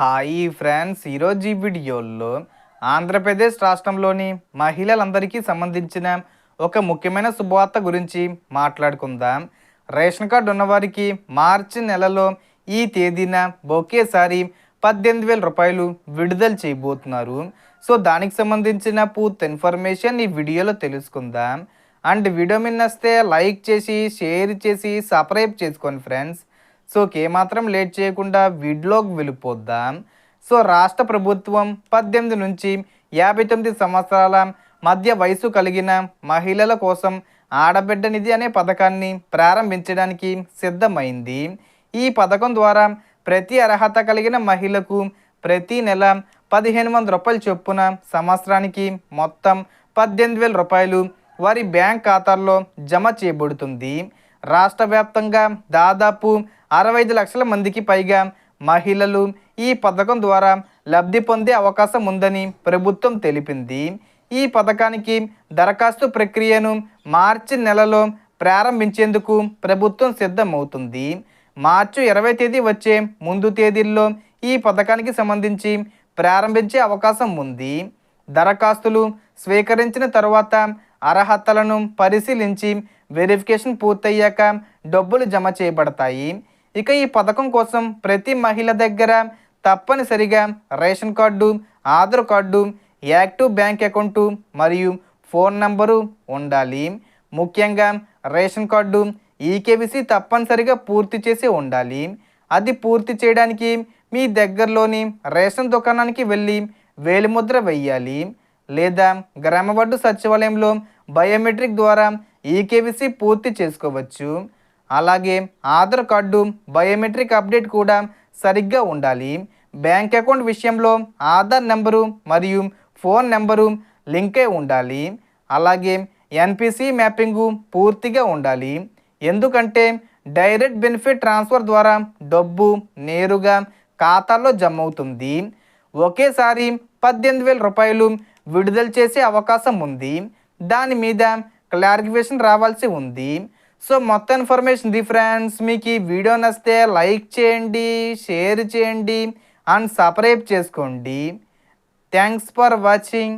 Hi friends, ఈరోజు ఈ వీడియోలో ఆంధ్రప్రదేశ్ రాష్ట్రంలోని మహిళలందరికీ సంబంధించిన ఒక ముఖ్యమైన శుభవార్త గురించి మాట్లాడుకుందాం. రేషన్ కార్డు ఉన్నవారికి మార్చి నెలలో ఈ తేదీన ఒకేసారి 18,000 రూపాయలు విడుదల చేయబోతున్నారు. సో దానికి సంబంధించిన పూర్తి ఇన్ఫర్మేషన్ ఈ వీడియోలో తెలుసుకుందాం. అండ్ వీడియో మీద నచ్చితే లైక్ చేసి షేర్ చేసి సబ్స్క్రైబ్ చేసుకోండి ఫ్రెండ్స్. సో ఏమాత్రం లేట్ చేయకుండా వీడియోకి వెళ్ళిపోద్దాం. సో రాష్ట్ర ప్రభుత్వం 18 నుంచి 59 సంవత్సరాల మధ్య వయసు కలిగిన మహిళల కోసం ఆడబిడ్డ నిధి అనే పథకాన్ని ప్రారంభించడానికి సిద్ధమైంది. ఈ పథకం ద్వారా ప్రతి అర్హత కలిగిన మహిళకు ప్రతి నెల 1,500 రూపాయల చొప్పున సంవత్సరానికి మొత్తం 18,000 రూపాయలు వారి బ్యాంక్ ఖాతాల్లో జమ చేయబడుతుంది. రాష్ట్ర వ్యాప్తంగా దాదాపు 65 లక్షల మందికి పైగా మహిళలు ఈ పథకం ద్వారా లబ్ధి పొందే అవకాశం ఉందని ప్రభుత్వం తెలిపింది. ఈ పథకానికి దరఖాస్తు ప్రక్రియను మార్చి నెలలో ప్రారంభించేందుకు ప్రభుత్వం సిద్ధమవుతుంది. మార్చి 20 తేదీ వచ్చే ముందు తేదీల్లో ఈ పథకానికి సంబంధించి ప్రారంభించే అవకాశం ఉంది. దరఖాస్తులు స్వీకరించిన తర్వాత అర్హతలను పరిశీలించి వెరిఫికేషన్ పూర్తయ్యాక డబ్బులు జమ చేయబడతాయి. ఇక ఈ పథకం కోసం ప్రతి మహిళ దగ్గర తప్పనిసరిగా ration card, Aadhaar card, active bank account మరియు ఫోన్ నంబరు ఉండాలి. ముఖ్యంగా రేషన్ కార్డు ఈకేవీసీ తప్పనిసరిగా పూర్తి చేసి ఉండాలి. అది పూర్తి చేయడానికి మీ దగ్గరలోని రేషన్ దుకాణానికి వెళ్ళి వేలిముద్ర వెయ్యాలి, లేదా గ్రామవార్డు సచివాలయంలో బయోమెట్రిక్ ద్వారా ఈకేవీసీ పూర్తి చేసుకోవచ్చు. అలాగే ఆధార్ కార్డు బయోమెట్రిక్ అప్డేట్ కూడా సరిగ్గా ఉండాలి. బ్యాంక్ అకౌంట్ విషయంలో ఆధార్ నెంబరు మరియు ఫోన్ నెంబరు లింక్ అయి ఉండాలి. అలాగే ఎన్పిసి మ్యాపింగు పూర్తిగా ఉండాలి. ఎందుకంటే డైరెక్ట్ బెనిఫిట్ ట్రాన్స్ఫర్ ద్వారా డబ్బు నేరుగా ఖాతాలో జమ అవుతుంది. ఒకేసారి 18,000 రూపాయలు విడుదల చేసే అవకాశం ఉంది. దాని మీద క్లారిఫికేషన్ రావాల్సి ఉంది. సో మొత్తం ఇన్ఫర్మేషన్ ఫ్రెండ్స్. మీకు ఈ వీడియో నచ్చితే లైక్ చేయండి, షేర్ చేయండి అండ్ సబ్స్క్రైబ్ చేసుకోండి. Thanks for watching.